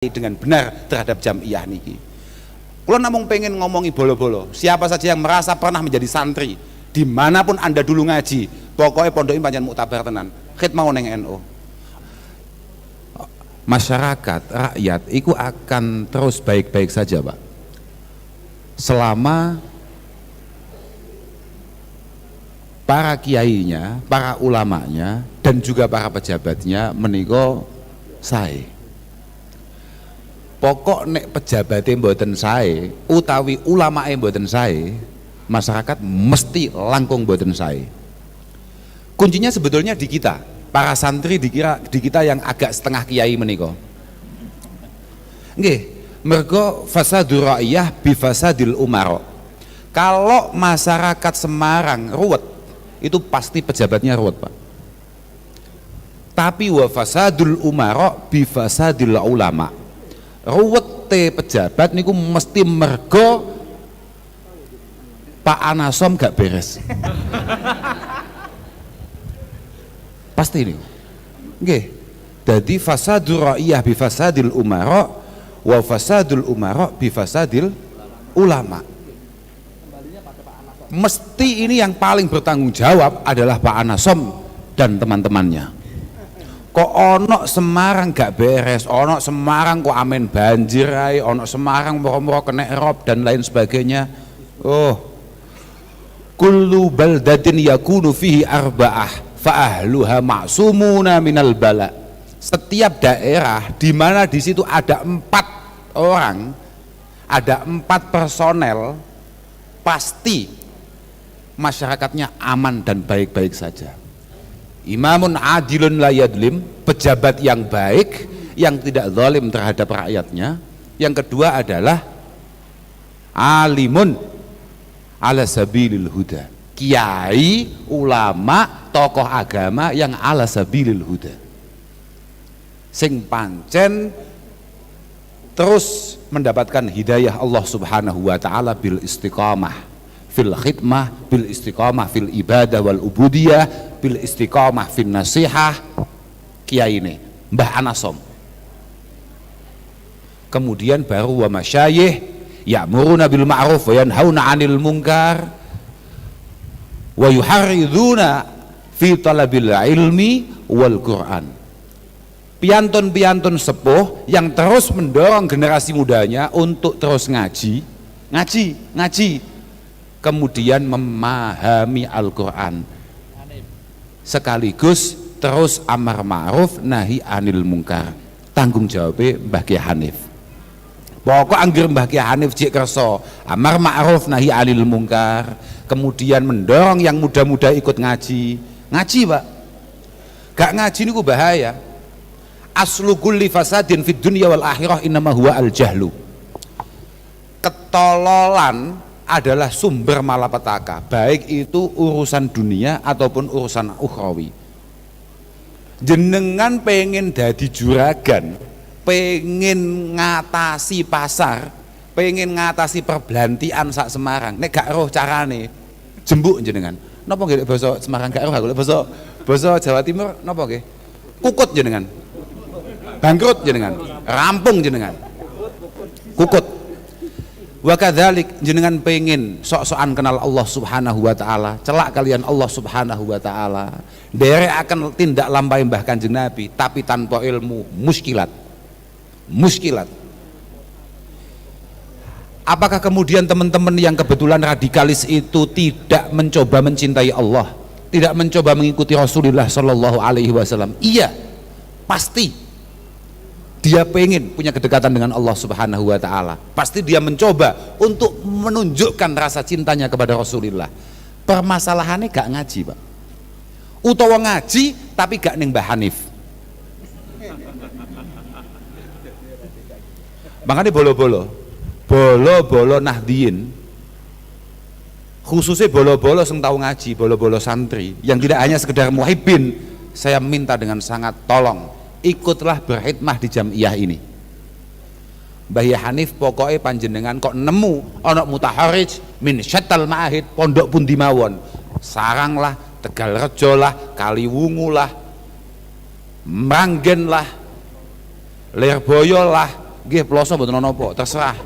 dengan benar terhadap jamiah niki. Kalau namung pengen ngomongi bolo-bolo, siapa saja yang merasa pernah menjadi santri dimanapun anda dulu ngaji, pokoknya pondok ini pancen muktabar tenan, khidmah neng NU. Masyarakat, rakyat itu akan terus baik-baik saja, Pak, selama para kiainya, para ulamanya dan juga para pejabatnya menika sae. Pokok nek pejabatnya mboten sae utawi ulamae mboten sae, masyarakat mesti langkung mboten sae. Kuncinya sebetulnya di kita, para santri di kita yang agak setengah kiai menika. Nggih, mergo fasadur ra'iyah bi fasadil umara. Kalau masyarakat Semarang ruwet, itu pasti pejabatnya ruwet, Pak. Tapi wa fasadul umara bi fasadil ulama. Ruwete pejabat niku mesti mergo Pak Anasom gak beres. Pasti niku. Nggih. Dadi fasadur ra'iyah bi fasadil umara wa fasadul umara bi fasadil ulama. Mesti ini yang paling bertanggung jawab adalah Pak Anasom dan teman-temannya. Kok ono Semarang gak beres, ono Semarang kok amen banjir ae, ono Semarang moro-moro kena rob dan lain sebagainya. Oh, kullu baldatin yakunu fihi arba'ah fa ahluha ma'sumuna minal bala. Setiap daerah di mana di situ ada 4 orang, ada 4 personel, pasti masyarakatnya aman dan baik-baik saja. Imamun adilun la yadlim, pejabat yang baik yang tidak zalim terhadap rakyatnya. Yang kedua adalah alimun ala sabilil huda, kiai, ulama, tokoh agama yang ala sabilil huda, sing pancen terus mendapatkan hidayah Allah Subhanahu wa taala bil istiqamah fil khidmah, bil istiqamah fil ibadah wal ubudiyah, bil istiqamah fil nasihah. Kiai ini Mbah Anasom. Kemudian baru wa masyayikh ya'muruna bil ma'ruf wa yanhauna 'anil munkar wa yuharriduna fi talabil ilmi wal Qur'an. Piantun-piantun sepuh yang terus mendorong generasi mudanya untuk terus ngaji, kemudian memahami Al-Quran, sekaligus terus amar ma'ruf nahi anil mungkar. Tanggung jawabnya Mbah Kiai Hanif. Pokok anggere Mbah Kiai Hanif jek kerso amar ma'ruf nahi anil mungkar, kemudian mendorong yang muda-muda ikut ngaji, Pak. Gak ngaji niku bahaya. Aslu kulli fasadin fid dunya wal akhirah innama huwa al jahlu. Ketololan adalah sumber malapetaka, baik itu urusan dunia ataupun urusan ukhrawi. Jenengan pengen dadi juragan, pengen ngatasi pasar, pengen ngatasi perbelantian sak Semarang, nek gak roh carane, jembuk jenengan. Napa nggih basa Semarang gak roh, aku basa Jawa Timur napa nggih? Kukut jenengan. Bangkrut jenengan, rampung jenengan. Kukut. Wa kadzalik jenengan pengen sok-sokan kenal Allah Subhanahu wa taala, celak kalian Allah Subhanahu wa taala, derek akan tindak lampahi Mbah Kanjeng Nabi tapi tanpa ilmu, muskilat. Apakah kemudian teman-teman yang kebetulan radikalis itu tidak mencoba mencintai Allah, tidak mencoba mengikuti Rasulullah sallallahu alaihi wasallam? Iya, pasti. Dia pengen punya kedekatan dengan Allah Subhanahu wa taala. Pasti dia mencoba untuk menunjukkan rasa cintanya kepada Rasulullah. Permasalahannya gak ngaji, Pak. Utawa ngaji tapi gak ning Mbah Hanif. Makanya bolo-bolo Nahdien, khususnya bolo-bolo sing tau ngaji, bolo-bolo santri yang tidak hanya sekedar muhibbin, saya minta dengan sangat tolong ikutlah berkhidmah di jamiah ini. Mbah Hanif pokoknya panjenengan kok nemu ana mutaharrij min syattal ma'ahid, pondok pundi mawon, Sarang lah, Tegalrejo lah, Kaliwungu lah, Manggen lah, Lirboyo lah, nggih ploso mboten napa, terserah.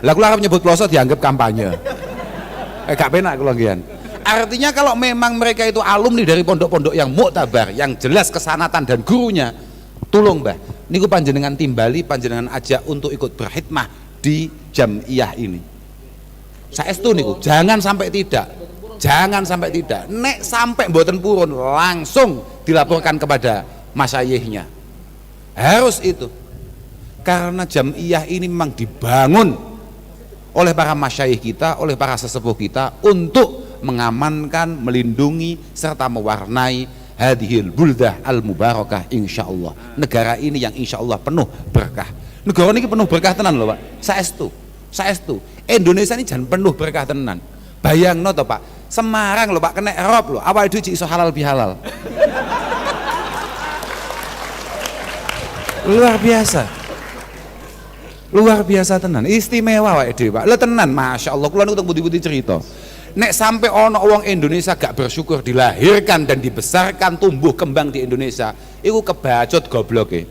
Lah kula arep nyebut ploso dianggap kampanye. Gak penak kula nggih. Artinya kalau memang mereka itu alumni dari pondok-pondok yang muktabar, yang jelas kesanatan dan gurunya, tolong Mbah, niku panjenengan timbali, panjenengan ajak untuk ikut berkhidmah di Jam'iyah ini. Saestu niku, jangan sampai tidak. Jangan sampai tidak. Nek sampai mboten purun, langsung dilaporkan kepada masyayikhnya. Harus itu. Karena Jam'iyah ini memang dibangun oleh para masyayikh kita, oleh para sesepuh kita untuk mengamankan, melindungi serta mewarnai hadhil buldah al mubarakah insyaallah. Negara ini yang insyaallah penuh berkah. Negara ini penuh berkah tenan loh Pak. Saestu. Indonesia ini jangan penuh berkah tenan. Bayangno to Pak, Semarang loh Pak kena erop loh. Awal itu iso halal bihalal. Luar biasa tenan, istimewa Pak Ede Pak. Lah tenan, masya Allah. Kula niku putih-putih cerita. Nek sampai ono wong Indonesia gak bersyukur dilahirkan dan dibesarkan tumbuh kembang di Indonesia, iku kebacut gobloke.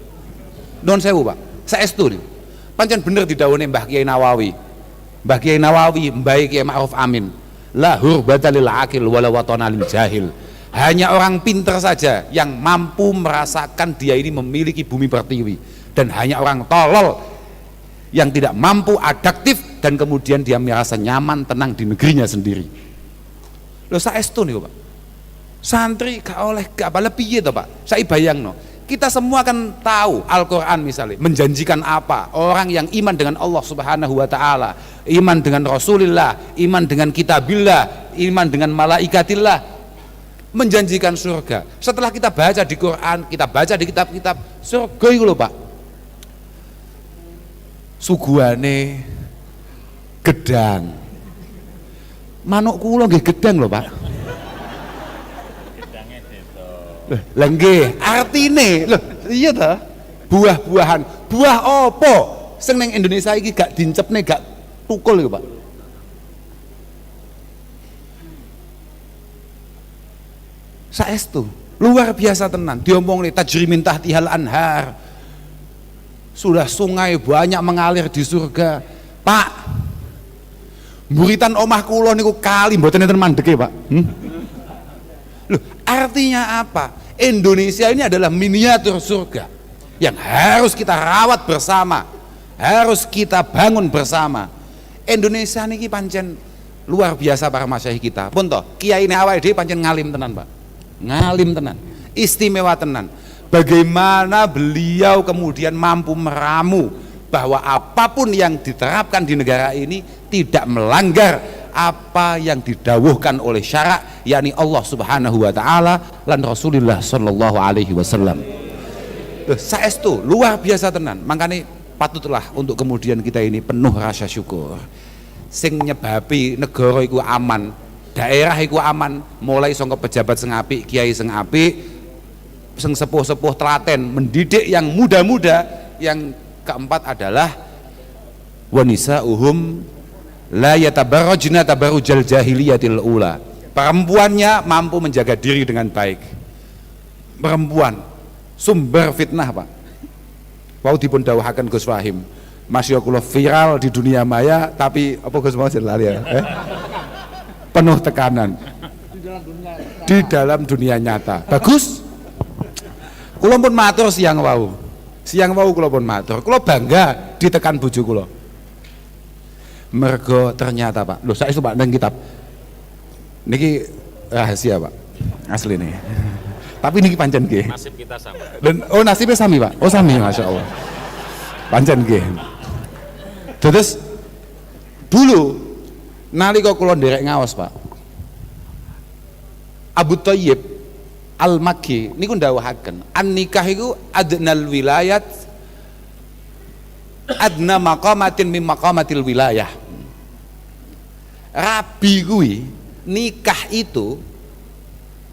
Nun sewu Pak, saestu niku. Pancen bener didhawuhne Mbah Kiai Nawawi. Mbah Kiai Nawawi, Mbah Kiai Ma'ruf Amin. La hurbata lil aqil wala watana lil jahil. Hanya orang pinter saja yang mampu merasakan dia ini memiliki bumi pertiwi, dan hanya orang tolol yang tidak mampu adaptif dan kemudian dia merasa nyaman tenang di negerinya sendiri. Lho saestu niku Pak. Santri gak oleh gak bala piye to Pak? Saya bayangno, kita semua kan tahu Al-Qur'an misalnya menjanjikan apa? Orang yang iman dengan Allah Subhanahu wa taala, iman dengan Rasulullah, iman dengan kitabillah, iman dengan malaikatillah, menjanjikan surga. Setelah kita baca di Quran, kita baca di kitab-kitab, surga itu lho Pak, suguhane gedang. Manuk kula nggih gedang lho Pak. Gedange seto. Lah nggih, artine lho iya ta? Buah-buahan. Buah apa sing ning Indonesia iki gak dincepne, gak tukul lho Pak. Saestu, luar biasa tenan. Diomongne tajrimin tahtihal anhar. Sudah sungai banyak mengalir di surga. Pak, buritan omah kula niku kali mboten enten mandeke Pak. Loh, artinya apa? Indonesia ini adalah miniatur surga yang harus kita rawat bersama, harus kita bangun bersama. Indonesia niki pancen luar biasa para masyayikh kita. Pun toh, kiai ini awake dhewe pancen ngalim tenan Pak. Ngalim tenan, istimewa tenan. Bagaimana beliau kemudian mampu meramu bahwa apapun yang diterapkan di negara ini tidak melanggar apa yang didawuhkan oleh syarak, yakni Allah Subhanahu wa taala lan Rasulullah sallallahu alaihi wasallam. Saestu luar biasa tenan. Makanya patutlah untuk kemudian kita ini penuh rasa syukur. Sing nyebabi negara iku aman, daerah iku aman, mulai saka pejabat sing apik, kiai sing apik, sing sepuh-sepuh telaten, mendidik yang muda-muda. Yang keempat adalah wanisa'uhum la yatabarrajna tabarrujal jahiliyatil ula. Perempuannya mampu menjaga diri dengan baik. Perempuan sumber fitnah Pak. Wau dipun dawuhaken Gus Fahim. Masya Allah viral di dunia maya, tapi apa Gus mau lali ya? Penuh tekanan di dalam dunia nyata. Bagus. Kula pun matur siang wau kula pun matur, kula bangga ditekan bojo kula. Mergo ternyata Pak, lho saestu Pak nang kitab niki rahasia Pak, asli nih. Tapi niki pancen nggih. Nasib kita sama. Dan oh nasibnya sami Pak. Oh sami Masya Allah. Pancen nggih. Terus dulu nalika kula nderek ngaos Pak, Abu Thayyib Al-Makki niku ndawuhaken an-nikah iku adnal wilayat adna maqamatin min maqamatil wilayah. Rabi kuwi nikah itu,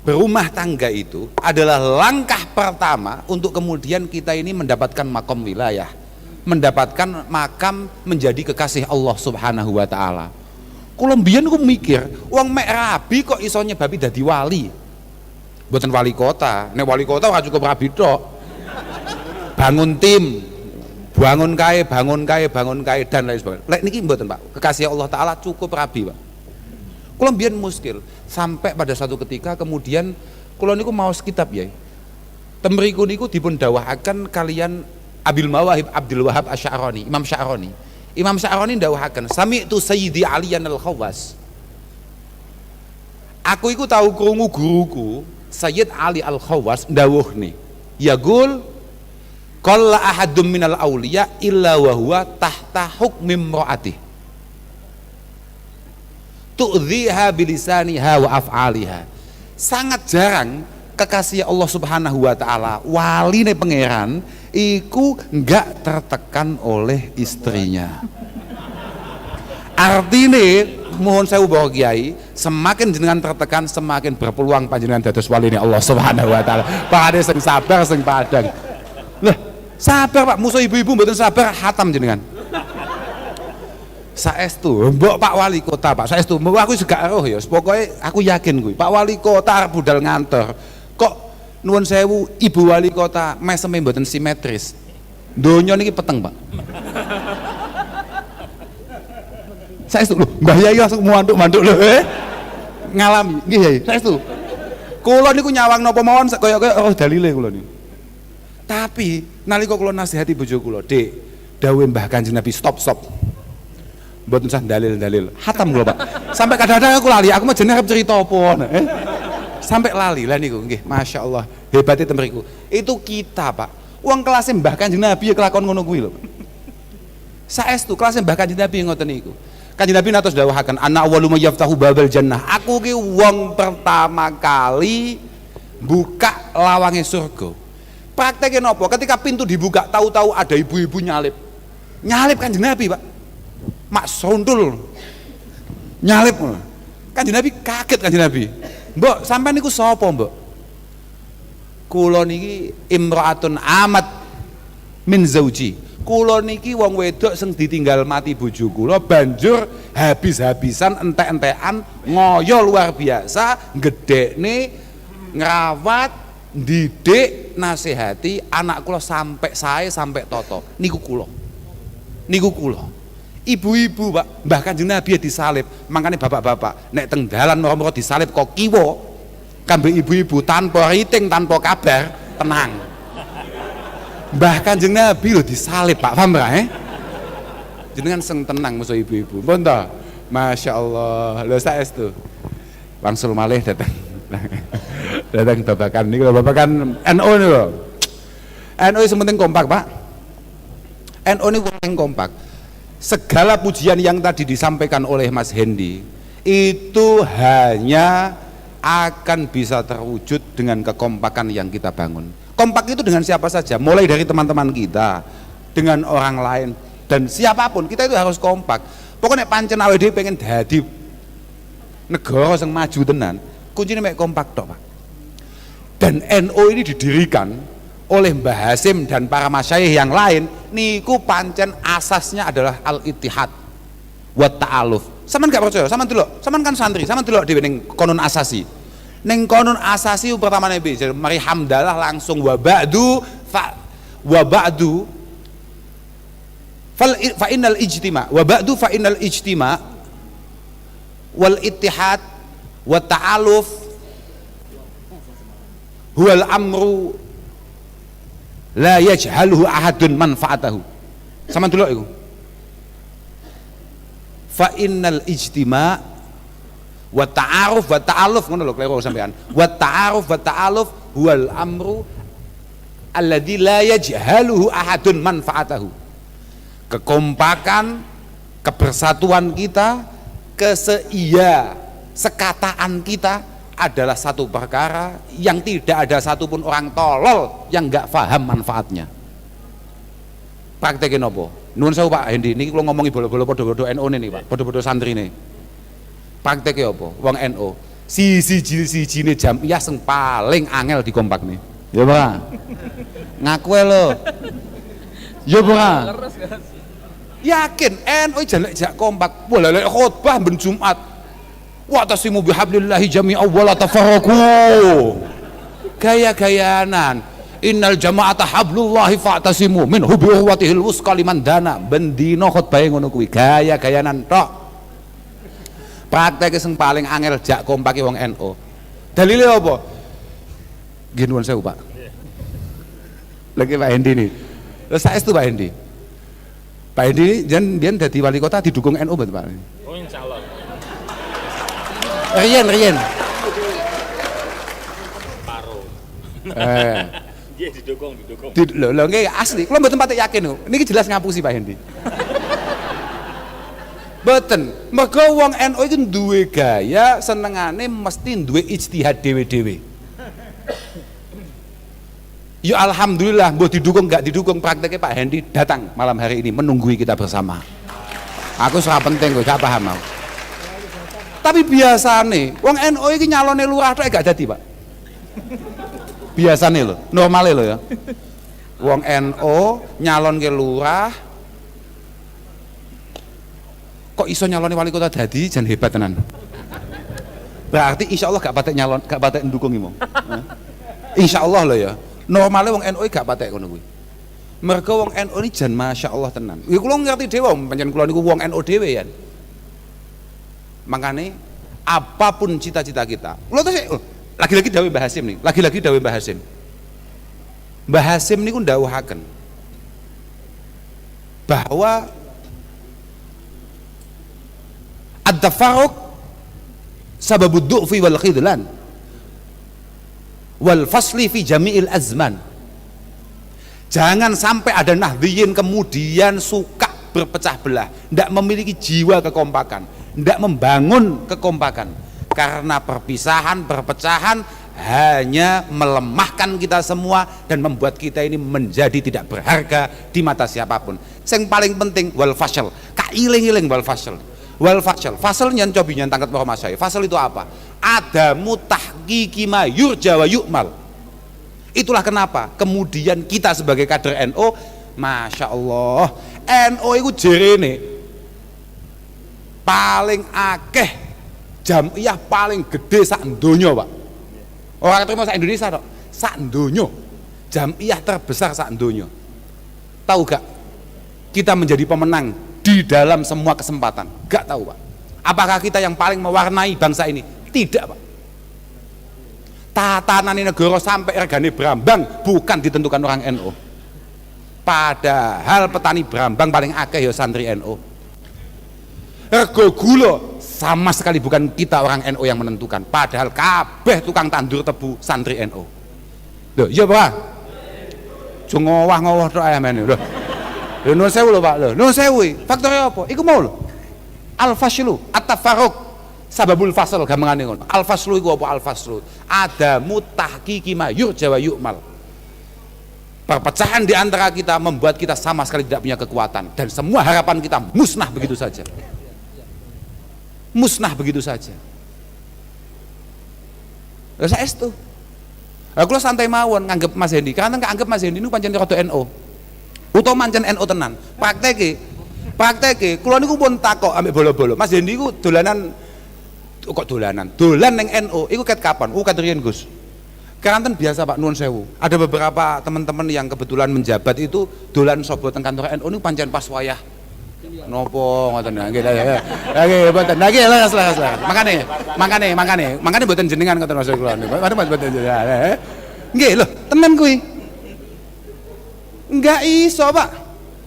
berumah tangga itu adalah langkah pertama untuk kemudian kita ini mendapatkan makom wilayah, mendapatkan makam menjadi kekasih Allah Subhanahu wa taala. Kula mbiyen ku mikir, wong mek rabi kok iso nyebabi dadi wali. Buatan wali kota, nek wali kota ora cukup rabi tok. Bangun tim, bangun kae dan lain sebagainya. Lek niki mboten Pak, kekasih Allah Ta'ala cukup rabi Pak. Kula mbiyen muskil sampai pada satu ketika kemudian kula niku maos kitab ya. Temriku niku dipun dawuhaken kalian Abil Mawahib Abdul Wahab Asy'arani, Imam Sy'arani. Imam Sy'arani dawuhaken, "Sami'tu Sayyidi Aliyan al-Khawas." Aku iku tahu krungu guruku Sayyid Ali al-Khawas dawuhne, yaqul qalla ahadum minal auliya illa wa huwa tahta hukmi imraatih tu'dhiha bilisaniha wa af'aliha. Sangat jarang kekasih Allah Subhanahu wa taala, waline pangeran iku enggak tertekan oleh istrinya. Artine mohon sewu Bapak Kiai, semakin jenengan tertekan semakin berpeluang panjenengan dados waline Allah Subhanahu wa taala. Pakane sing sabar sing padang. Lah, sabar Pak, musuh ibu-ibu mboten sabar hatam jenengan. Saestu, mbok Pak Wali Kota Pak, saestu, aku juga roh ya, pokoknya aku yakin kuwi, Pak Wali Kota arep budal ngantor. Kok nuwun sewu Ibu Wali Kota meseme mboten simetris. Donya niki peteng Pak. Saestu lho, Mbah Yai langsung manduk lho, ngalami, nggih Yai, saestu. Kula niku nyawang napa mawon kaya-kaya roh dalile kula niku. Tapi nalika kula nasihati bojo kula, "Dik, dawuhe Mbah Kanjeng Nabi stop. Mboten usah dalil-dalil. Hatam kula, Pak. Sampai kadang-kadang aku lali, aku mau jenenge arep cerita apa sampai lali lah niku nggih, masyaallah. Hebatnya temriku. Itu kita, Pak. Wong kelasé Mbah Kanjeng Nabi ya kelakon ngono kuwi lho. Saestu kelasé Mbah Kanjeng Nabi ngoten niku. Kanjeng Nabi natos dawuhaken, "Ana awwalu may yaftahu babal jannah." Aku ki wong pertama kali buka lawange surga. Prakteknya nopo? Ketika pintu dibuka, tahu-tahu ada ibu-ibu nyalip Kanjeng Nabi Pak. Mak sondul nyalip. Kanjeng Nabi kaget, Kanjeng Nabi. "Mbok, sampean niku sapa, Mbok?" "Kula niki imraatun amat min zauji." Kula niki wong wedok sing ditinggal mati bojo kula, banjur habis-habisan entek-entekan ngoyo luar biasa, gedekne ngrawat, didik, nasihati anak kula sampai sae sampai toto. Niku kula. Ibu-ibu Pak, Mbah Kanjeng Nabi disalib. Makanya bapak-bapak nek teng dalan moro-moro disalib kok kiwa kambe ibu-ibu tanpa riting, tanpa kabar, tenang. Mbah Kanjeng Nabi lho disalib Pak, paham ra jenengan sing tenang musuh ibu-ibu. Pun ta? Masyaallah. Lho saestu. Langsung malih datang babakan niku, babakan NU niku lho. NU sing penting kompak, Pak. NU niku paling kompak. Segala pujian yang tadi disampaikan oleh Mas Hendy itu hanya akan bisa terwujud dengan kekompakan yang kita bangun. Kompak itu dengan siapa saja, mulai dari teman-teman kita, dengan orang lain, dan siapapun, kita itu harus kompak. Pokoknya pancen awake dhewe pengen dadi negara yang maju tenan, kuncinya mek kompak tok Pak. Dan NU ini didirikan oleh Mbah Hasim dan para masyayikh yang lain niku pancen asasnya adalah al-ittihad wa ta'aluf. Sampeyan gak percaya? Sampeyan delok, sampeyan kan santri, sampeyan delok dhewe ning konon asasi. Ning konon asasi pertamane piye? Mari hamdalah langsung wa ba'du fa innal ijtima wa ba'du fa innal ijtima wal ittihad wa ta'aluf huwal amru la yajhaluhu ahadun manfaatahu. Sama dulu iku. Fa innal ijtima' wa ta'aruf wa ta'aluf ngono lho kleru sampean. Wa ta'aruf wa ta'aluf huwal amru alladzi la yajhaluhu ahadun manfaatahu. Kekompakan, kebersatuan kita, sekataan kita adalah satu perkara yang tidak ada satupun orang tolol yang nggak paham manfaatnya. Praktekin apa? Nuwun sewu Pak Hendy, niki kula ngomongi bola-bola padha-padha NU nih Pak, padha-padha santri nih. Prakteknya apa? Wong NU siji-sijine jamiah sing paling angel dikompak nih. Ya Pak. Ngaku lho. Ya Pak. Yakin NU jak kompak. Boleh khotbah ben Jumat. Wa tasimu bihablillahi jami'a wa la tafarraqu. Gaya-gayanan. Innal jama'ata hablullahi fa'tasimu min hubi uhwatihil wusqa liman dana. Bendino khotbah ngono kuwi, gaya-gayanan tok. Praktek sing paling angel jak kompake wong NU. Dalile apa? Nggih nuwun sewu, Pak. Lagi Pak Hendi nih. Lah saestu Pak Hendi. Pak Hendi jan biyen dadi wali kota didukung NU betul Pak. Oh insyaallah. Riyen. Paro. Nggih didukung. Lho nggih asli. Kula mboten patek yakin kok. Niki jelas ngapusi Pak Hendi. Mboten. Mergo wong NU itu duwe gaya senengane mesti duwe ijtihad dhewe-dhewe. Ya alhamdulillah, mbok didukung enggak didukung prakteknya Pak Hendi datang malam hari ini menunggui kita bersama. Aku ora penting kok, gak paham aku. Tapi biasane wong NU iki nyalone lurah tok gak dadi, Pak. Biasane lho, normale lho ya. Wong NU nyalonke lurah kok iso nyalone wali kota dadi jan hebat tenan. Berarti insyaallah gak patek nyalon, gak patek ndukung imo. Insyaallah lho ya. Normale wong NU gak patek ngono kuwi. Mergo wong NU ini jan masyaallah tenan. Ya kula ngerti dhewe pancen kula niku wong NU dhewe ya. Makane apapun cita-cita kita. Kula terus lagi-lagi dawuh Mbah Hasim nih, lagi-lagi dawuh Mbah Hasim. Mbah Hasim niku ndawuhaken bahwa ad-tafarruq sababud du'fi wal khidlan wal fasli fi jami'il azman. Jangan sampai ada nahdliyin kemudian suka berpecah belah, tidak memiliki jiwa kekompakan, tidak membangun kekompakan, karena perpecahan hanya melemahkan kita semua dan membuat kita ini menjadi tidak berharga di mata siapapun. Yang paling penting wal fasal, kailing-iling wal fasal. Wal fasal, fasal nyan cobi nyan tangkat Muhammad saya. Fasal itu apa? Ada mutahqiqi ma yurja wa yu'mal. Itulah kenapa kemudian kita sebagai kader NU, masya Allah, NU itu jerene paling akeh jamiah paling gede sak donya, Pak. Orang terima sak Indonesia tok, sak donya. Jamiah terbesar sak donya. Tahu gak? Kita menjadi pemenang di dalam semua kesempatan. Gak tahu, Pak. Apakah kita yang paling mewarnai bangsa ini? Tidak, Pak. Tatanan negara sampai regane brambang bukan ditentukan orang NU. Padahal petani brambang paling akeh ya santri NU. Rego gula sama sekali bukan kita orang NU yang menentukan. Padahal kabeh tukang tandur tebu santri NU. Loh, iya Pak. Jo ngowah-ngowah tok ayamane lho. Lho nuwun sewu lho Pak lho. Nuwun sewu. Faktore apa? Iku mau lho. Al-faslu, at-tafarruq. Sababul fasl gampangane ngono. Al-faslu iku apa al-faslu? Ada mutahqiqi ma yurja wa yu'mal. Perpecahan di antara kita membuat kita sama sekali tidak punya kekuatan dan semua harapan kita musnah begitu saja. Musnah begitu saja. Lah saestu. Lah kula santai mawon nganggep Mas Hendi. Karena nganggep Mas Hendi niku pancen rada NU. Utawa pancen NU tenan. Prakteke kula niku pun takok ambek bolo-bolo. Mas Hendi ku dolanan kok dolanan? Dolan ning NU iku ket kapan? Ket riyen Gus. Keranten biasa Pak nuwun sewu. Ada beberapa teman-teman yang kebetulan menjabat itu dolan sapa teng kantor NU niku pancen pas wayah nopo ngoten nggih. Nggih mboten. Nggih leres. Makane mboten jenengan ngoten maksud kula niku. Mboten jenengan. Nggih lho, tenan kuwi. Enggak iso, Pak.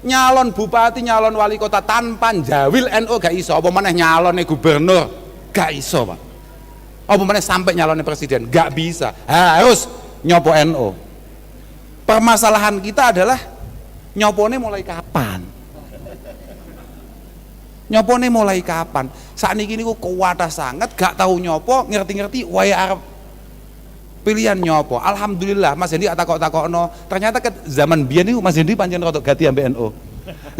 Nyalon bupati, nyalon wali kota tanpa njawil NU gak iso. Apa meneh nyalone gubernur? Gak iso, Pak. Apa meneh sampai nyalone presiden? Gak bisa. Harus nyopo NU. Permasalahan kita adalah nyopone mulai kapan? Nyopone mulai kapan? Sakniki niku kuwatah sangat gak tahu nyopo, ngerti-ngerti wae arep pilihan nyopo. Alhamdulillah Mas Hendi takok-takokno. Ternyata ke zaman biyen niku Mas Hendi pancen rada gati ambek NU.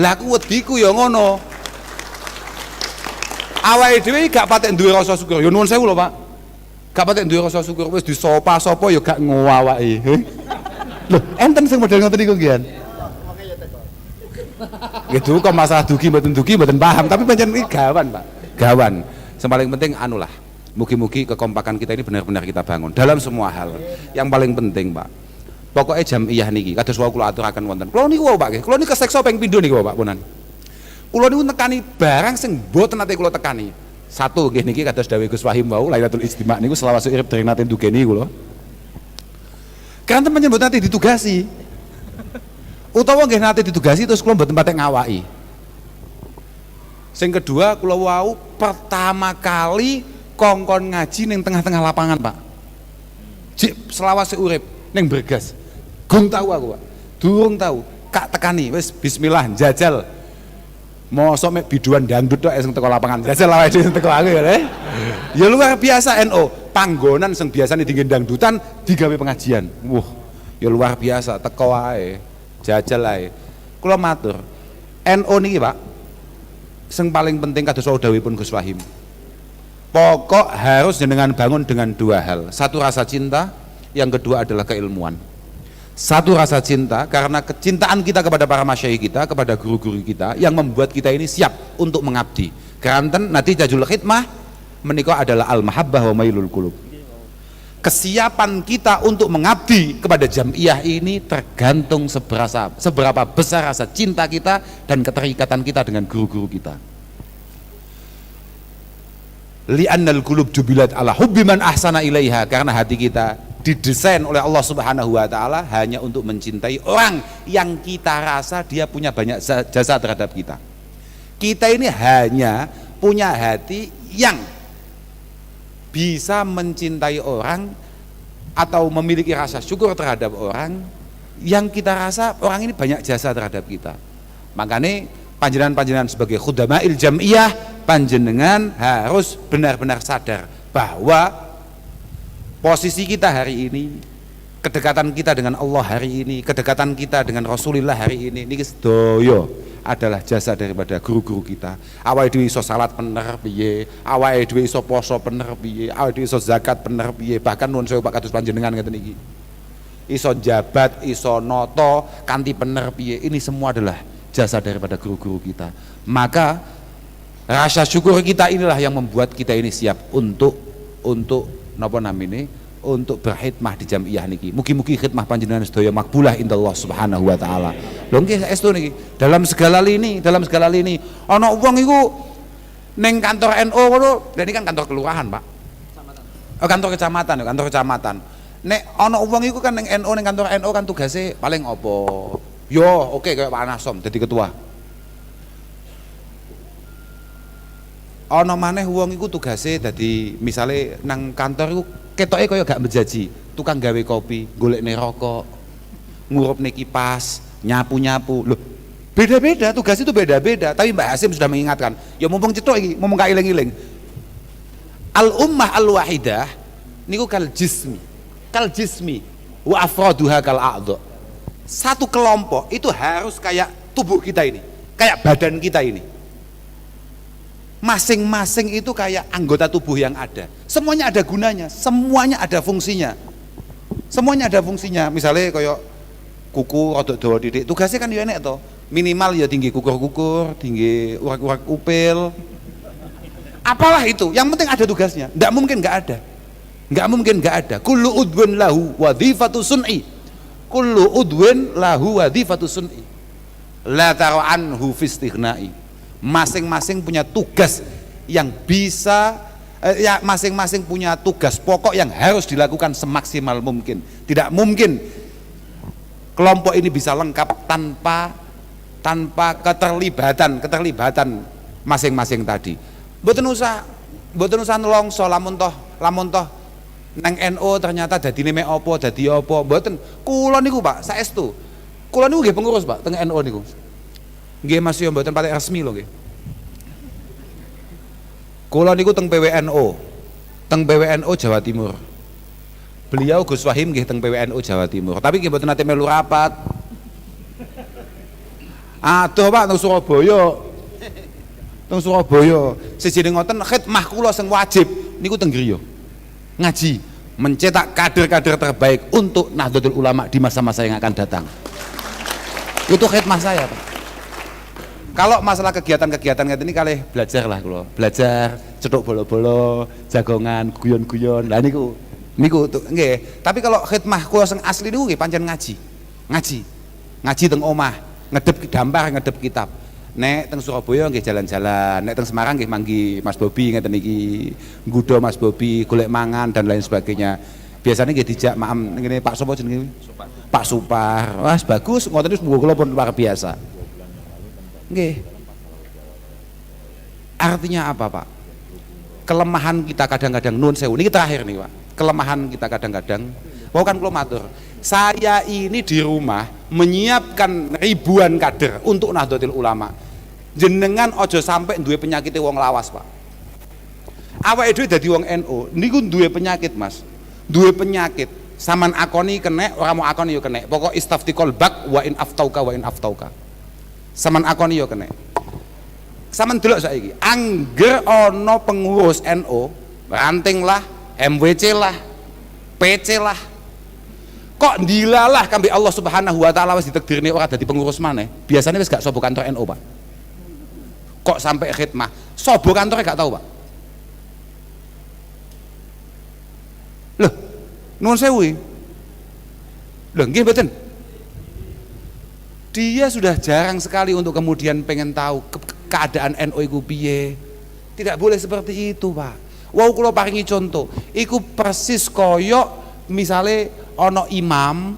Lah aku wediku ya ngono. Awake dhewe gak patek duwe rasa syukur. Ya nuwun sewu lho, Pak. Gak patek duwe rasa syukur wis disopa-sopa ya gak ngowawake. Lho, enten sing model ngoten niku nggih. Gitu kok masalah dugi mboten paham, tapi pancen iki gawan, Pak. Gawan. Yang paling penting anulah. Mugi-mugi kekompakan kita ini benar-benar kita bangun dalam semua hal. Yang paling penting, Pak, Pokoknya jamiah niki kados wau kula aturaken wonten. Kula niku wau Pak nggih. Kula niku keseksa ping pindho niku Pak punan. Kula niku nekani barang sing mboten nate kula tekani. Satu nggih niki kados dawuh Gus Wahim wau Lailatul Ijtima niku selawase urip dereng nate ndugeni kula. Kanten panjenengan mboten nate ditugasi. Utawa nggih nate ditugasi terus kula mboten patek ngawaki. Sing kedua kula wau pertama kali kongkon ngaji ning tengah-tengah lapangan Pak. Jik selawase urip ning Bergas. Gung tahu aku Pak. Durung tahu. Kak tekani wis bismillah jajal. Mosok mek biduan dangdut tok sing teko lapangan. Jajal awake dhewe teko aku ya. Ya luar biasa NO. Panggonan sing biasane dingin dangdutan digawe pengajian. Wah, ya luar biasa teko wae. Jajal ae. Kula matur. NO niki Pak. Sing paling penting kados dawuhipun Gus Wahim. Pokok harus jenengan bangun dengan dua hal. Satu rasa cinta, yang kedua adalah keilmuan. Satu rasa cinta karena kecintaan kita kepada para masyayikh kita, kepada guru-guru kita yang membuat kita ini siap untuk mengabdi. Keranten natijahul khidmah menika adalah al-mahabbah wa mailul qulub. Kesiapan kita untuk mengabdi kepada jamiah ini tergantung seberapa besar rasa cinta kita dan keterikatan kita dengan guru-guru kita. Li'annal qulub jubilat ala hubbi man ahsana ilaiha, karena hati kita didesain oleh Allah Subhanahu wa taala hanya untuk mencintai orang yang kita rasa dia punya banyak jasa terhadap kita. Kita ini hanya punya hati yang bisa mencintai orang atau memiliki rasa syukur terhadap orang yang kita rasa orang ini banyak jasa terhadap kita. Makanya panjenengan sebagai khudama'il jam'iyah, panjenengan harus benar-benar sadar bahwa posisi kita hari ini, kedekatan kita dengan Allah hari ini, kedekatan kita dengan Rasulullah hari ini sedoyo adalah jasa daripada guru-guru kita. Awake dhewe iso salat bener piye, awake dhewe iso poso bener piye, awake dhewe iso zakat bener piye, bahkan nuwun sewu Pak kados panjenengan ngeten iki. Iso jabat, iso noto kanthi bener piye, ini semua adalah jasa daripada guru-guru kita. Maka rasa syukur kita inilah yang membuat kita ini siap untuk napa namine untuk berkhidmah di jamiah niki. Mugi-mugi khidmah panjenengan sedaya makbulah indallah Subhanahu wa taala. Lho nggih saestu niki dalam segala lini ana wong iku ning kantor NU ngono, dan ini kan kantor kelurahan, Pak. Oh, kantor kecamatan. Nek ana wong iku kan ning NU ning kantor NU kan tugase paling apa? Yo, oke kayak Pak Anasom dadi ketua. Ana maneh wong iku tugase dadi misale nang kantor iku ketoke kaya gak menjaji, tukang gawe kopi, golekne rokok, ngurupne kipas, nyapu-nyapu. Loh, beda-beda, tugas itu beda-beda. Tapi Mbak Hasim sudah mengingatkan, ya mumpung cetok iki, mumpung gak iling-iling. Al-ummah al-wahidah niku kal jismi wa afraduha kal a'dha. Satu kelompok itu harus kayak tubuh kita ini, kayak badan kita ini. Masing-masing itu kayak anggota tubuh yang ada. Semuanya ada gunanya, semuanya ada fungsinya. Misalnya kayak kuku rodok dawa titik, tugasnya kan ya enek to. Minimal ya tinggi kukur-kukur, tinggi urak-urak upil. Apalah itu, yang penting ada tugasnya. Enggak mungkin enggak ada. Kullu udwin lahu wadhifatu sun'i. La tara'anhu fi istighnai. Masing-masing punya tugas yang bisa masing-masing punya tugas pokok yang harus dilakukan semaksimal mungkin. Tidak mungkin kelompok ini bisa lengkap tanpa keterlibatan masing-masing tadi. Mboten usah nelongso lamun toh nang NU ternyata dadine mek apa dadi apa. Mboten. Kula niku Pak saestu. Kula niku nggih pengurus Pak teng NU niku. Nggih Mas yo mboten patek resmi lho nggih. Kula niku teng PWNU Jawa Timur. Beliau Gus Wahim nggih teng PWNU Jawa Timur. Tapi nggih mboten nate melu rapat. Aduh Pak teng Surabaya. Sejene ngoten khidmah kula sing wajib niku teng griya. Ngaji, mencetak kader-kader terbaik untuk Nahdlatul Ulama di masa-masa yang akan datang. Itu khidmah saya, Pak. Kalau masalah kegiatan-kegiatan kayak ini kali belajar lah kalau belajar cetuk bolo-bolo, jagongan, guyon-guyon. Lah niku Niku tuh nggih. Tapi kalau khidmah kula sing asli niku nggih pancen ngaji. Ngaji teng omah, ngedep dampar, ngedep kitab. Nek teng Surabaya nggih jalan-jalan, nek teng Semarang nggih manggi Mas Bobi ngeten iki. Nggudo Mas Bobi, golek mangan dan lain sebagainya. Biasanya nggih dijak maam ngene Pak sapa jenenge? Pak Supar. Wah, bagus, ngoten wis kula pun luar biasa. Nggih. Artinya apa, Pak? Kelemahan kita kadang-kadang nun sewu. Ini terakhir nih, Pak. Kelemahan kita kadang-kadang. Mau kan kula matur. Saya ini di rumah menyiapkan ribuan kader untuk Nahdlatul Ulama. Jenengan ojo sampai duwe penyakit wong lawas, Pak. Awake dhewe dadi wong NU, niku duwe penyakit, Mas. Duwe penyakit. Saman akoni kena, ora mau akoni yo kena. Pokok istaftiqol bak wa in aftauka. Saman akoni yo kena. Saman delok saiki, angger ana pengurus NU, ranting lah, MWC lah, PC lah. Kok dilalah kambe Allah Subhanahu wa taala wis ditakdirne ora dadi pengurus maneh. Biasanya wis gak sobo kantor NU, Pak. Kok sampai khidmah, sobo kantornya gak tahu, Pak. Loh, nuwun sewu. Loh, nggih mboten. Dia sudah jarang sekali untuk kemudian pengen tahu keadaan NU iku piye. Tidak boleh seperti itu, Pak. Wau kula paringi contoh, iku persis koyok misale ana imam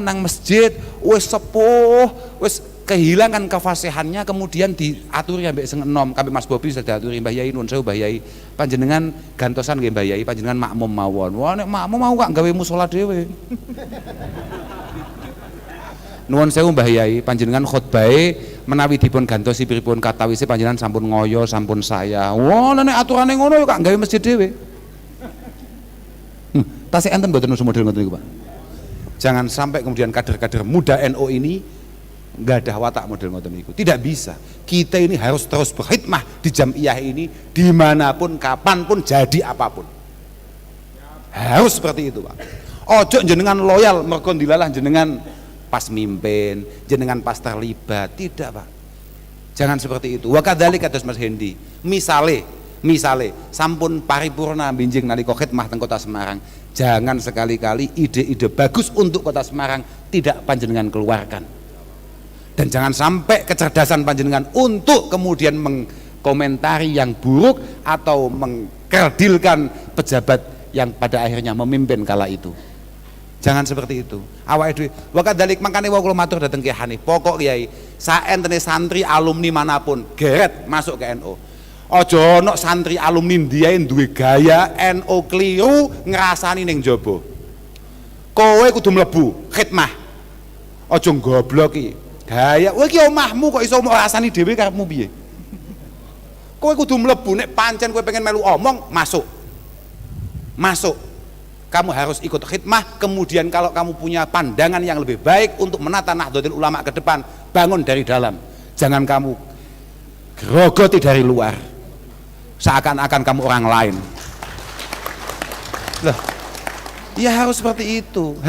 nang masjid wis sepuh, wis kehilangan kefasihannya, kemudian diaturi ambek sing enom, kabeh Mas Bobi sudah diaturi, Mbah Yai nuwun sewu Mbah Yai. Panjenengan gantosan nggih Mbah Yai, panjenengan makmum mawon. Wah nek makmum mau gak gawe musala dhewe. Nuwun sewu Mbah Yai, panjenengan khotbahe menawi dipun gantosi pripun katawise panjenengan sampun ngoyo, sampun saya. Wah nek aturane ngono yo gak gawe masjid dhewe. Tasih enten mboten model ngoten niku, Pak. Jangan sampai kemudian kader-kader muda NU ini enggak ada watak model ngoten niku. Tidak bisa. Kita ini harus terus berkhidmah di Jam'iyah ini dimanapun, kapanpun, jadi apapun. Harus seperti itu, Pak. Ojo jenengan loyal mergo dilalah jenengan pas mimpin, jenengan pas terlibat, tidak, Pak. Jangan seperti itu. Wa kadzalika kados Mas Hendi. Misale sampun paripurna binjing nalika khidmah teng Kota Semarang, jangan sekali-kali ide-ide bagus untuk Kota Semarang tidak panjenengan keluarkan. Dan jangan sampai kecerdasan panjenengan untuk kemudian mengkomentari yang buruk atau mengkerdilkan pejabat yang pada akhirnya memimpin kala itu. Jangan seperti itu. Awake dhewe wa kadzalik mangkane kula matur dhateng Kyai Hanif, pokok Kyai, saentene santri alumni manapun geret masuk ke NU. Aja ana santri alumni ndiae duwe gaya NU kliru ngrasani ning jaba. Kowe kudu mlebu khidmah. Aja goblok iki. Gaya kowe iki omahmu kok iso ngrasani dhewe karepmu piye? Kowe kudu mlebu nek pancen kowe pengen melu omong, masuk. Kamu harus ikut khidmah, kemudian kalau kamu punya pandangan yang lebih baik untuk menata Nahdlatul Ulama ke depan, bangun dari dalam. Jangan kamu grogoti dari luar. Seakan-akan kamu orang lain. Loh, ya harus seperti itu,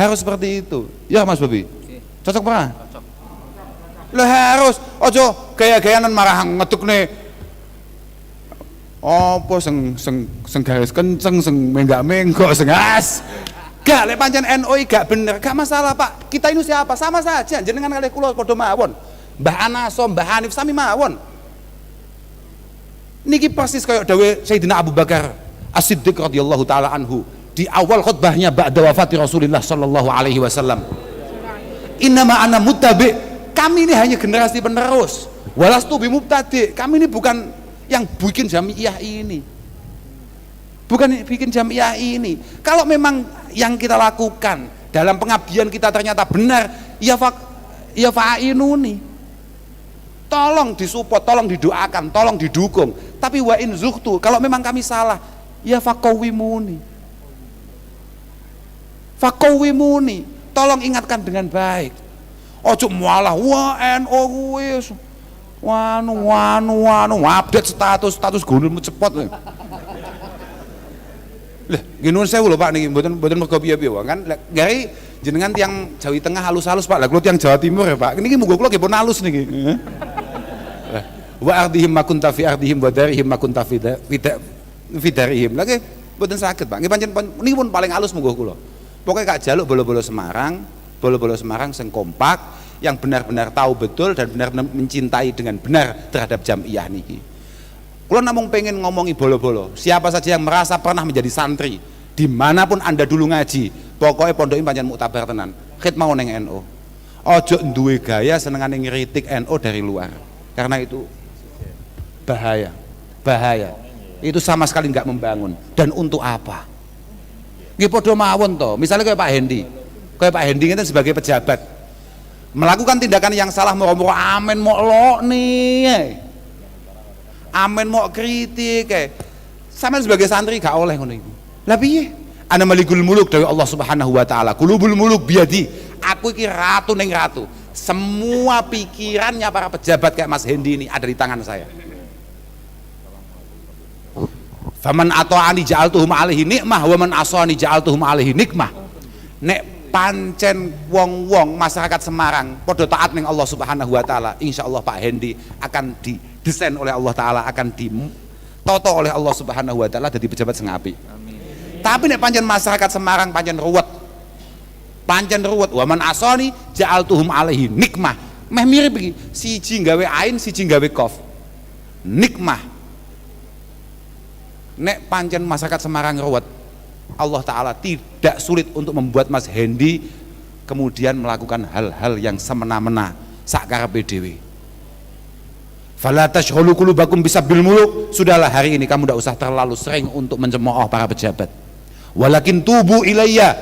ya Mas Bobi. Cocok pak? Loh harus, ojo gaya-gayanan marah ngetukne. Apa sing garis kenceng, sing menggak-menggok, sing as. Gak, lek pancen NU gak bener, gak masalah Pak. Kita ini siapa? Sama saja, jenengan kalih kula padha mawon. Mbah Anasom, Mbah Hanif sami mawon. Niki persis kayak dawuh Sayyidina Abu Bakar As-Siddiq radhiyallahu taala anhu di awal khutbahnya ba'da wafati Rasulullah sallallahu alaihi wasallam. Innama ana muttabi, kami ini hanya generasi penerus. Walastu bimubtadi, kami ini bukan yang bikin Jam'iyah ini. Bukan bikin Jam'iyah ini. Kalau memang yang kita lakukan dalam pengabdian kita ternyata benar, ya fa'inuni. Tolong disupport, tolong didoakan, tolong didukung. Tapi wa in zuhtu, kalau memang kami salah, ya faqawwimuni. Tolong ingatkan dengan baik. Ojo mualah wah NU wis wanu update status gunung cepot. Lah, nggih nuwun sewu lho Pak niki mboten mergo piye-piye kan gari jenengan tiyang Jawi Tengah halus-halus Pak. Lah kula tiyang Jawa Timur ya Pak. Niki muga kula nggih pun halus niki. Wa ardihim ma kunta fi ardihim wa darihim ma kunta fi darihim. Lagi Mboten saged, Pak. Nggih pancen niki pun paling halus monggo kula. Pokoke Kak jaluk bolo-bolo Semarang sing kompak, yang benar-benar tahu betul dan benar-benar mencintai dengan benar terhadap Jam'iyah niki. Kula namung pengen ngomongi bolo-bolo. Siapa saja yang merasa pernah menjadi santri, dimanapun Anda dulu ngaji, pokoknya pondok ini pancen muktabar tenan. Khidmah ning NU. Ojo duwe gaya senengane ngritik NU dari luar. Karena itu bahaya. Itu sama sekali nggak membangun. Dan untuk apa? Nggih padha mawon to. Misalnya kayak Pak Hendi. Kayak Pak Hendi itu sebagai pejabat melakukan tindakan yang salah, moro-moro amen mau lo nih. Amen mau kritik sampean sebagai santri gak oleh ngono iku. Lah piye? Ana malikul muluk dari Allah Subhanahu wa taala. Qulubul muluk biadi. Aku iki ratu ning ratu. Semua pikirannya para pejabat kayak Mas Hendi ini ada di tangan saya. Faman ata'ani ja'altuhum alaihi nikmah wa man asani ja'altuhum alaihi nikmah. Nek pancen wong-wong masyarakat Semarang padha taat ning Allah Subhanahu wa taala, insyaallah Pak Hendi akan didesain oleh Allah taala, akan ditoto oleh Allah Subhanahu wa taala dadi pejabat sing apik. Tapi nek pancen masyarakat Semarang pancen ruwet, wa man asani ja'altuhum alaihi nikmah. Meh mirip iki, siji gawe ain, siji gawe qaf. Nikmah. Nek pancen masyarakat Semarang ruwet, Allah Ta'ala tidak sulit untuk membuat Mas Hendi kemudian melakukan hal-hal yang semena-mena sakarepe dhewe. Fala tashghulu qulubakum bisabbil muluk. Sudahlah, hari ini kamu tidak usah terlalu sering untuk mencemooh para pejabat. Walakin tubu ilayya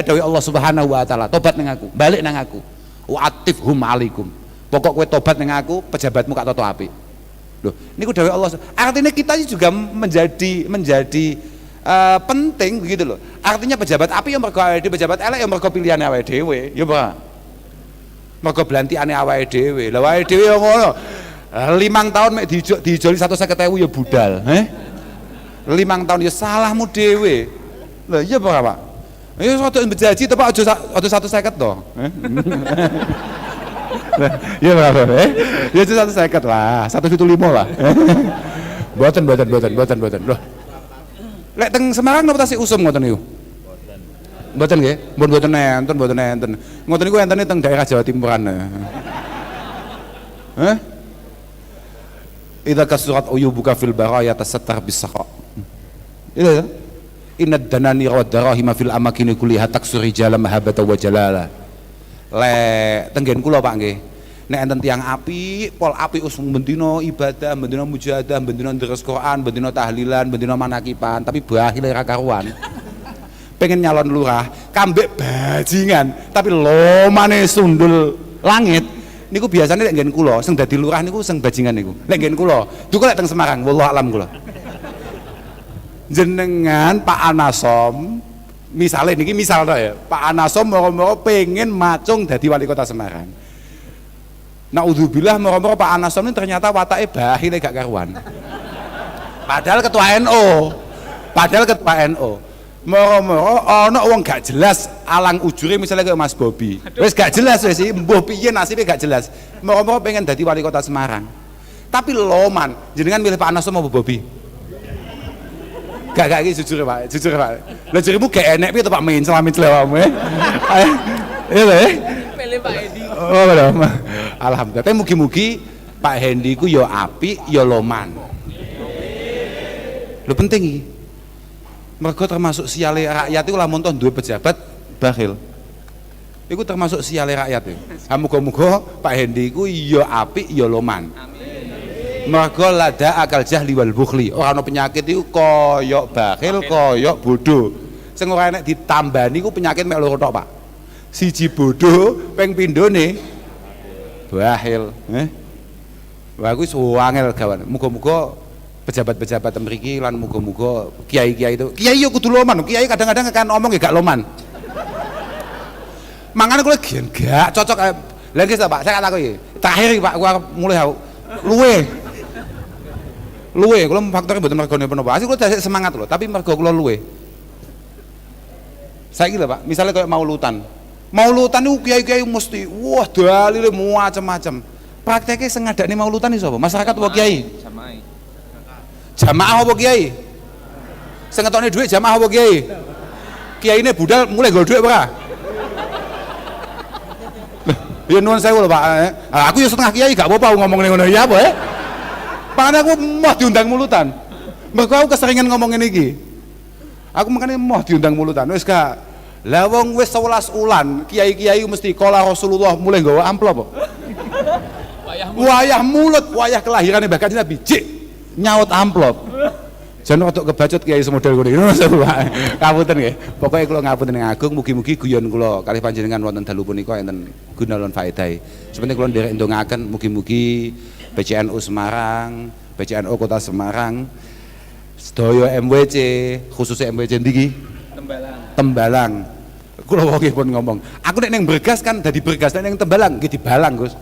dari Allah Subhanahu wa taala. Tobat nang aku, balik nang aku. Wa atifhum alaikum. Pokok kowe tobat nang aku, pejabatmu gak toto apik. Loh, niku dawuh Allah. Artinya kita juga menjadi penting begitu loh. Artinya pejabat api yang mergo awake dhewe, pejabat elek yang mergo pilihane awake dhewe, ya Pak. Mergo blantikane awake dhewe. Lah awake dhewe yo ngono. 5 tahun mek dijoli 150.000 ya budal, 5 tahun ya salahmu dhewe. Lah iya Pak. Ya rada bejaji to Pak, aja 150 to. Ya Pak, ya 150 lah, 175 lah. Boten. Loh. Lek teng Semarang napa tasih usum ngoten niku? Mboten nggih, mboten enten. Ngoten niku entene teng daerah Jawa Timuran. Hah? Idza kasurat uyubuka fil baraya tasattar bisaqa. Iya ya. Inna danani wa darahima fil amakini kulliha taksuri jala mahabata wa jalala. Lek tenggen kula Pak nggih. Nek enten tiyang api, pol api usung bendina ibadah, bendina mujahadah, bendina deres Quran, bendina tahlilan, bendina manakipan, tapi bahile ra karuan. Pengen nyalon lurah, kambek bajingan, tapi lomane sundul langit. Niku biasanya lek nggen kula, sing dadi lurah niku sing bajingan niku. Lek nggen kula, duka lek teng Semarang, wallahu alam kula. Jenengan Pak Anasom, misalnya niki misal ya, Pak Anasom moro-moro pengen macung dadi wali kota Semarang. Naudzubillah, moro-moro Pak Anasom ini ternyata watake bahile gak karuan. Padahal ketua NU. Moro-moro ana wong gak jelas alang ujure misalnya kayak Mas Bobi. Wis gak jelas wis mbuh piye nasibe gak jelas. Moro-moro pengen dadi wali kota Semarang. Tapi loman, jenengan milih Pak Anasom apa Bobi? Gak iki jujur Pak. Lah jarimu gak enek piye to Pak mencel awakmu. Iya lho. Milih Pak Hendi. Oh, alhamdulillah. Tapi mugi-mugi Pak Hendi ku ya apik, ya loman. Lho penting iki. Mergo termasuk siale rakyat iku lamun toh duwe pejabat bakhil. Iku termasuk siale rakyat iku. Muga-muga Pak Hendi ku ya apik, ya loman. Mergo lada akal jahli wal bukhli. Ora ana penyakit iku koyok bakhil, koyok bodoh. Sing ora enek ditambani ku penyakit mek loro tok, Pak. Siji bodoh, ping pindhone bakhil. Wah kuwi wangel gawan. Muga-muga pejabat-pejabat mriki lan muga-muga kiai-kiai itu. Kiai yo kudu loman. Kiai kadang-kadang kan omong ya gak loman. Mangane kula gak cocok. Lha iki Pak, saya takoki. Terakhir Pak, gua mulai luwe kula faktor mboten mergo napa-napa. Asli kula dasik semangat lho, tapi mergo kula luwe. Saiki lho Pak, misalnya kayak maulutan niku kiai-kiai mesti wah dalile macam-macam. Prakteknya sengadakne maulutan iki sapa? Masyarakat apa kiai? Jamaah apa kiai? Sing ngetokne dhuwit jamaah apa kiai? Kiai ini budal mulai gol dhuwit ora? Ya nuwun sewu lho Pak. Aku ya setengah kiai gak apa-apa ngomong ngono ya apa ya? Makanya aku mau diundang mulutan. Mergo aku keseringan ngomong ngene iki. Aku makanya mau diundang mulutan. Wis gak. Lah wong wis 11 ulan, kiai-kiai mesti kala Rasulullah mulai nggawa amplop. Wayah mulut, wayah kelahirannya bahkan Nabi jik nyaut amplop. Jangan untuk kebacut kiai semodel ngono iki. Ngapunten nggih. Pokoke kula ngapunten ing Agung, mugi-mugi guyon kula kalih panjenengan wonten dalu punika enten guna lan faedahe. Sepenting kula nderek ndongaaken mugi-mugi PCNU Semarang, PCNU Kota Semarang, sedaya MWC, khususnya MWC ndiki? Tembalang. Kula wonge pun ngomong, aku nek ning Bergas kan dadi Bergas, nek ning Tembalang nggih dibalang, Gus.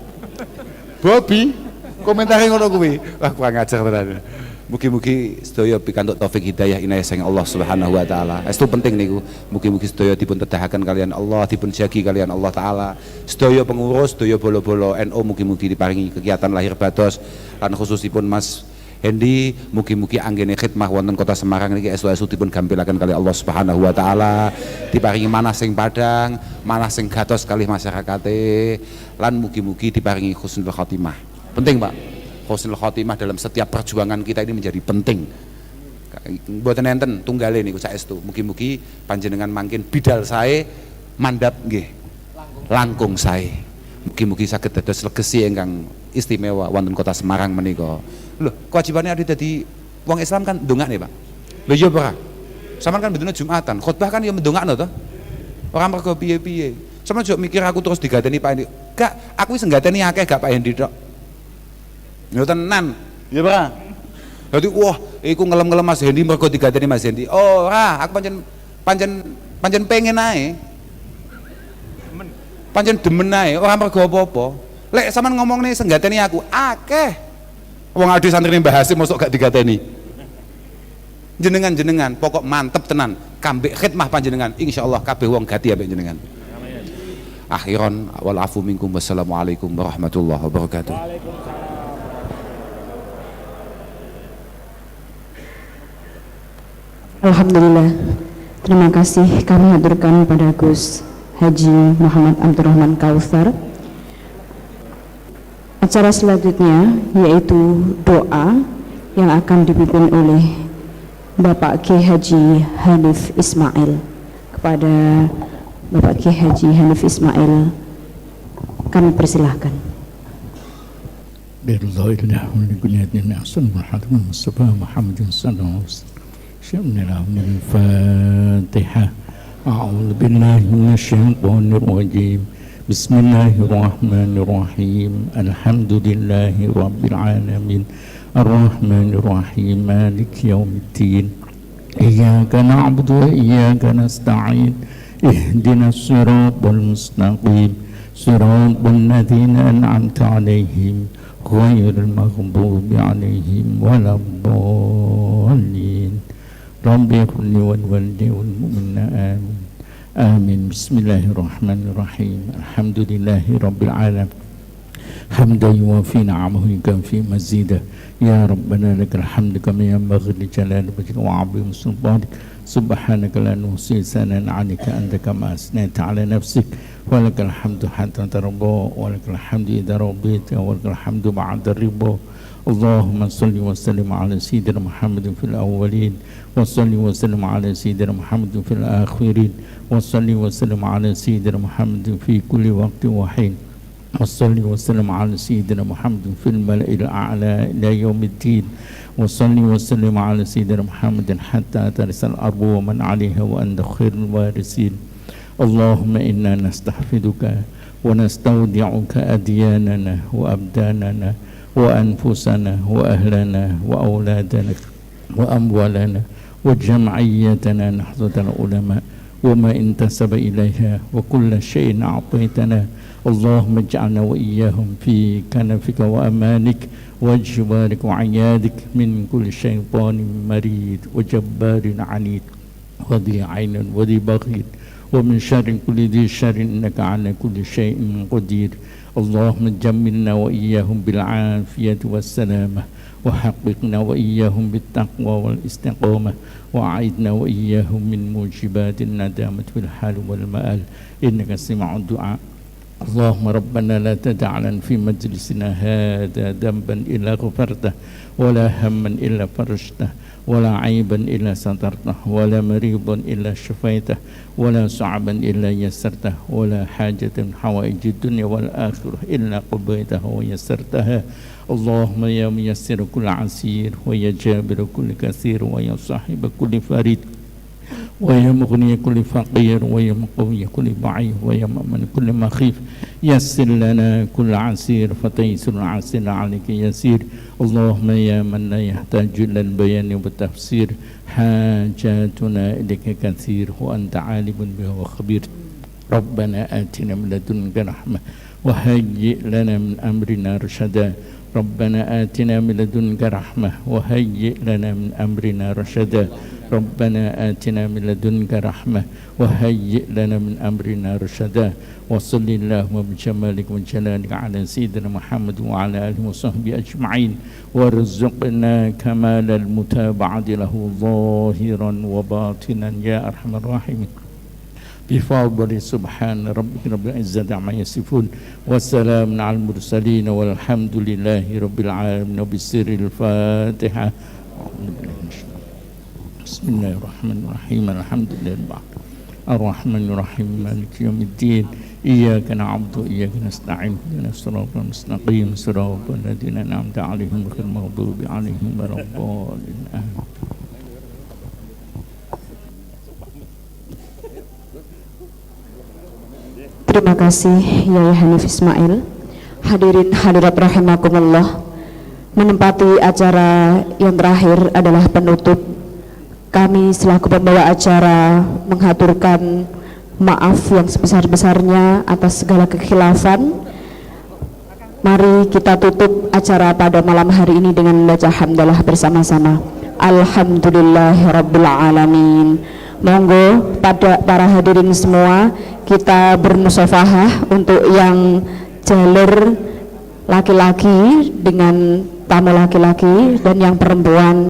Bobi komentare ngono kuwi. Wah, kurang ajar tenan. Mugi-mugi sedaya pikantuk taufik hidayah inayah saking Allah Subhanahu wa taala. Itu penting niku. Mugi-mugi sedaya dipun tedahaken kalian Allah, dipun jagi kalian Allah taala. Sedaya pengurus, sedaya bolo-bolo NU mugi-mugi diparingi kegiatan lahir bados lan khususipun Mas Hendi mugi-mugi anggene khidmah wonten Kota Semarang niki estu-estu dipun gampilaken kali Allah Subhanahu wa taala. Diparingi manah sing padhang, manah sing gatos kalih masyarakate lan mugi-mugi diparingi husnul khotimah. Penting, Pak. Husnul khotimah dalam setiap perjuangan kita ini menjadi penting. Mboten enten tunggale niku saestu. Mugi-mugi panjenengan mangkin bidal sae mandap nggih. Langkung sae. Mugi-mugi saged dados legasi ingkang istimewa wonten Kota Semarang menika. Lho, kewajibannya ada dadi wong Islam kan ndongakne, Pak. Lho iya ora? Sampeyan kan bedune Jumatan, khotbah kan ya mendongakno to. Ora mergo piye-piye. Sampeyan yo mikir aku terus digateni Pak Hendi. Gak, aku wis nggateni akeh gak Pak Hendi tok. Ya tenan, ya Pak. Jadi wah, iku ngelem-ngelem Mas Hendi mergo digateni Mas Hendi. Oh, ora, aku pancen pengen ae. Pancen demen ae, ora mergo apa-apa. Lek sampean ngomongne senggateni aku, akeh. Wong ade santrine Mbah Hasim mosok gak digateni. Jenengan pokok mantep tenan, kambek khidmah panjenengan. Insyaallah kabeh wong gati ambek jenengan. Amin. Akhiran wal afu minkum wassalamualaikum warahmatullahi wabarakatuh. Alhamdulillah, terima kasih kami haturkan pada Gus Haji Muhammad Abdurrahman Kautsar. Acara selanjutnya yaitu doa yang akan dipimpin oleh Bapak Kiai Haji Hanif Ismail. Kepada Bapak Kiai Haji Hanif Ismail kami persilahkan. Al-Fatihah. A'udzu billahi minasyaitonir rajim. Bismillahirrahmanirrahim. Alhamdulillahi rabbil alamin. Ar-Rahmanir Rahim. Maliki yaumiddin. Iyyaka na'budu wa iyyaka nasta'in. Ihdinas siratal mustaqim. Siratal ladzina an'amta 'alaihim ghairil maghdubi 'alaihim waladdallin. Rabbi kulli wal mu'minina amin. Amin. Bismillahirrahmanirrahim. Alhamdulillahi rabbil alamin. Hamdan yuwafi ni'amahu yukafi mazidah. Ya Rabbana lakal hamdu kama yanbaghi li jalali wajhika wa 'azimi sultanik. Subhanaka la nuhsi sanan 'alaika anta kama asnaita 'ala nafsik. Wa lakal hamdu hatta tarda wa lakal hamdu idza radita wa lakal hamdu ba'da ridha. Allahumma salli wa sallim ala sayyidina Muhammadin fil awwalin wa salli wa sallim ala sayyidina Muhammadin fil akhirin wa salli wa sallim ala sayyidina Muhammadin fi kulli waqtin wa hin wa salli wa sallim ala sayyidina Muhammadin fil mala'il a'la ila yaumiddin wa salli wa sallim ala sayyidina Muhammadin hatta tarisal ardu wa man 'alayha wa anta khairul warisin. Allahumma inna nastahfiduka wa nastawdi'uka adyanana wa abdanana wa anfusana wa ahlana wa awladana wa amwalana wa jam'iyyatana nahdatal ulama wa ma intasaba ilayha wa kulla shay'in a'taytana. Allahumma ij'alna wa iyyahum fi kanafika wa amanik wa jiwarik wa ayadik min kulli shaytanin marid wa jabbarin anid wa dhi'ainin wa dhibaghin ومن شر كل ذي شر إنك على كل شيء قدير. اللهم جملنا وإياهم بالعافية والسلامة، وحققنا وإياهم بالتقوى والاستقامة، وأعذنا وإياهم من موجبات الندامة في الحال والمآل، إنك سمع الدعاء. اللهم ربنا لا تدع لنا في مجلسنا هذا ذنبا إلا غفرته، ولا هما إلا فرجته، ولا عيبا إلا سترته، ولا مريضا إلا شفيته، ولا صعبا إلا يسرته، ولا حاجة من حوائج الدنيا والآخرة إلا قضيتها ويسرتها. اللهم يا ميسر كل عسير، ويا جابر كل كثير، ويا صاحب كل فريد، ويا مغني كل فقير، ويا مقوي كل ضعيف، ويا مؤمن كل مخيف، يسر لنا كل عسير فتيسر العسير عليك يسير. اللهم يا من لا يحتاج إلى البيان والتفسير، حاجاتنا إليك كثير، وأنت عالم بها وخبير. ربنا آتنا من لدنك رحمة، وهيئ لنا من أمرنا رشدا. ربنا آتنا من لدنك رحمة، وهيئ لنا من أمرنا رشدا. ربنا آتنا من لدنك رحمة، وهيئ لنا من أمرنا رشدا. وصل اللهم بجمالك وجلالك على سيدنا محمد وعلى آله وصحبه أجمعين، وارزقنا كمال المتابعة له ظاهرا وباطنا يا أرحم الراحمين. بفضل سبحان ربك رب العزة عما يصفون، والسلام على المرسلين، والحمد لله رب العالمين. وبسر الفاتحة. بسم الله الرحمن الرحيم. الحمد لله الرحمن الرحيم مالك يوم الدين. إياك نعبد وإياك نستعين، اهدنا الصراط المستقيم صراط الذين أنعمت عليهم غير المغضوب عليهم ولا الضالين. Terima kasih Yai Hanif Ismail. Hadirin hadirat rahimakumullah, menempati acara yang terakhir adalah penutup. Kami selaku pembawa acara menghaturkan maaf yang sebesar-besarnya atas segala kekhilafan. Mari kita tutup acara pada malam hari ini dengan membaca hamdalah bersama-sama. Alhamdulillahirabbil alamin. Monggo pada para hadirin semua kita bermusafahah untuk yang jalur laki-laki dengan tamu laki-laki, dan yang perempuan